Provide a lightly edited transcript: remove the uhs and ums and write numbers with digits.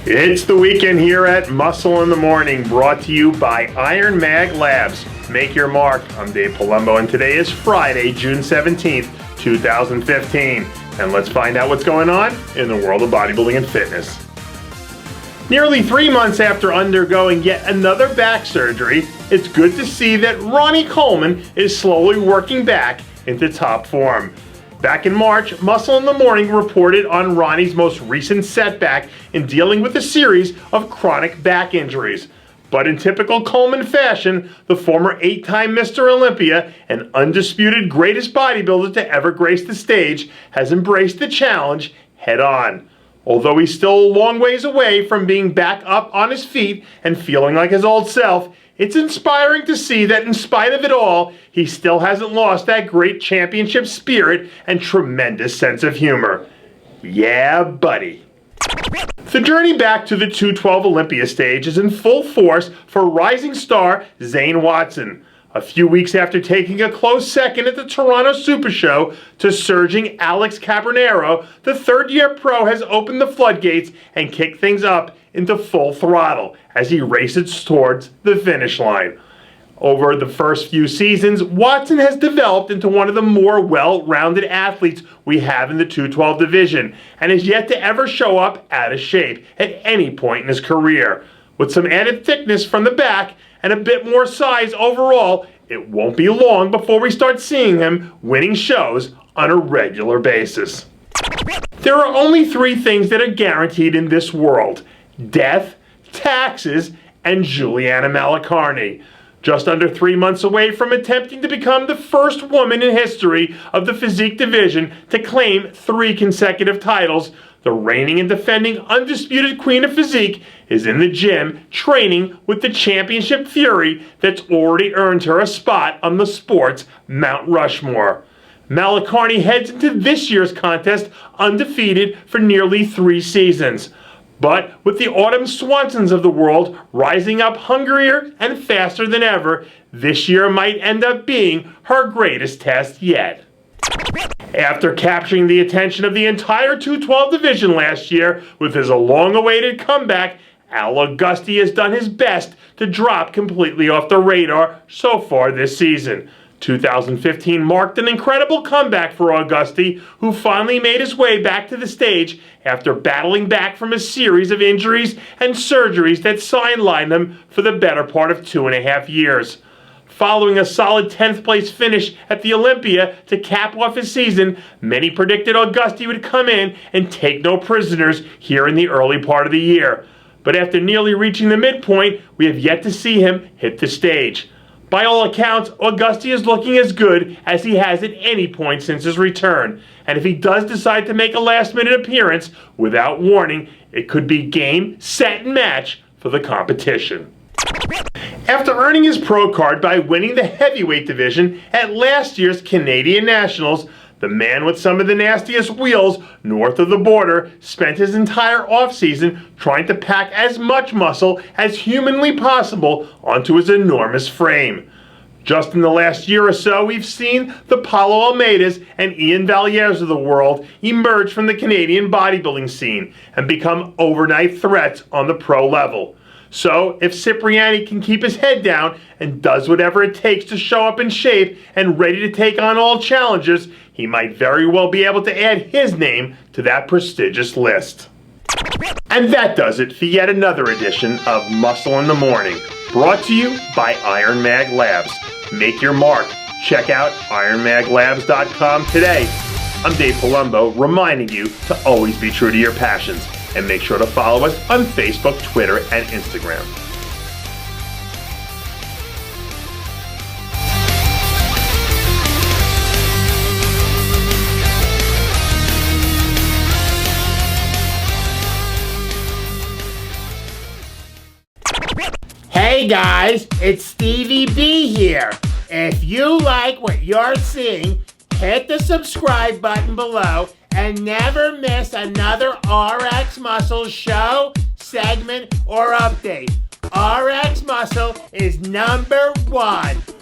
It's the weekend here at Muscle in the Morning, brought to you by Iron Mag Labs. Make your mark. I'm Dave Palumbo, and today is Friday, June 17th, 2015. And let's find out what's going on in the world of bodybuilding and fitness. Nearly 3 months after undergoing yet another back surgery, it's good to see that Ronnie Coleman is slowly working back into top form. Back in March, Muscle in the Morning reported on Ronnie's most recent setback in dealing with a series of chronic back injuries. But in typical Coleman fashion, the former 8-time Mr. Olympia and undisputed greatest bodybuilder to ever grace the stage has embraced the challenge head on. Although he's still a long ways away from being back up on his feet and feeling like his old self, it's inspiring to see that in spite of it all, he still hasn't lost that great championship spirit and tremendous sense of humor. Yeah, buddy. The journey back to the 212 Olympia stage is in full force for rising star Zayn Watson. A few weeks after taking a close second at the Toronto Super Show to surging Alex Cabernero, the third-year pro has opened the floodgates and kicked things up into full throttle as he races towards the finish line. Over the first few seasons, Watson has developed into one of the more well-rounded athletes we have in the 212 division and has yet to ever show up out of shape at any point in his career. With some added thickness from the back and a bit more size overall, it won't be long before we start seeing him winning shows on a regular basis. There are only 3 things that are guaranteed in this world: death, taxes, and Juliana Malik. Just under 3 months away from attempting to become the first woman in history of the physique division to claim 3 consecutive titles, the reigning and defending undisputed queen of physique is in the gym training with the championship fury that's already earned her a spot on the sport's Mount Rushmore. Malik heads into this year's contest undefeated for nearly 3 seasons. But with the Autumn Swansons of the world rising up hungrier and faster than ever, this year might end up being her greatest test yet. After capturing the attention of the entire 212 division last year with his long-awaited comeback, Augusti has done his best to drop completely off the radar so far this season. 2015 marked an incredible comeback for Augusti, who finally made his way back to the stage after battling back from a series of injuries and surgeries that sidelined him for the better part of 2.5 years. Following a solid 10th place finish at the Olympia to cap off his season, many predicted Augusti would come in and take no prisoners here in the early part of the year. But after nearly reaching the midpoint, we have yet to see him hit the stage. By all accounts, Augusti is looking as good as he has at any point since his return. And if he does decide to make a last-minute appearance, without warning, it could be game, set, and match for the competition. After earning his pro card by winning the heavyweight division at last year's Canadian Nationals, the man with some of the nastiest wheels north of the border spent his entire offseason trying to pack as much muscle as humanly possible onto his enormous frame. Just in the last year or so, we've seen the Paulo Almeidas and Ian Valliers of the world emerge from the Canadian bodybuilding scene and become overnight threats on the pro level. So, if Cipriani can keep his head down and does whatever it takes to show up in shape and ready to take on all challenges, he might very well be able to add his name to that prestigious list. And that does it for yet another edition of Muscle in the Morning, brought to you by Iron Mag Labs. Make your mark. Check out ironmaglabs.com today. I'm Dave Palumbo, reminding you to always be true to your passions. And make sure to follow us on Facebook, Twitter, and Instagram. Hey guys, it's Stevie B here. If you like what you're seeing, hit the subscribe button below and never miss another RxMuscle show, segment, or update. RxMuscle is #1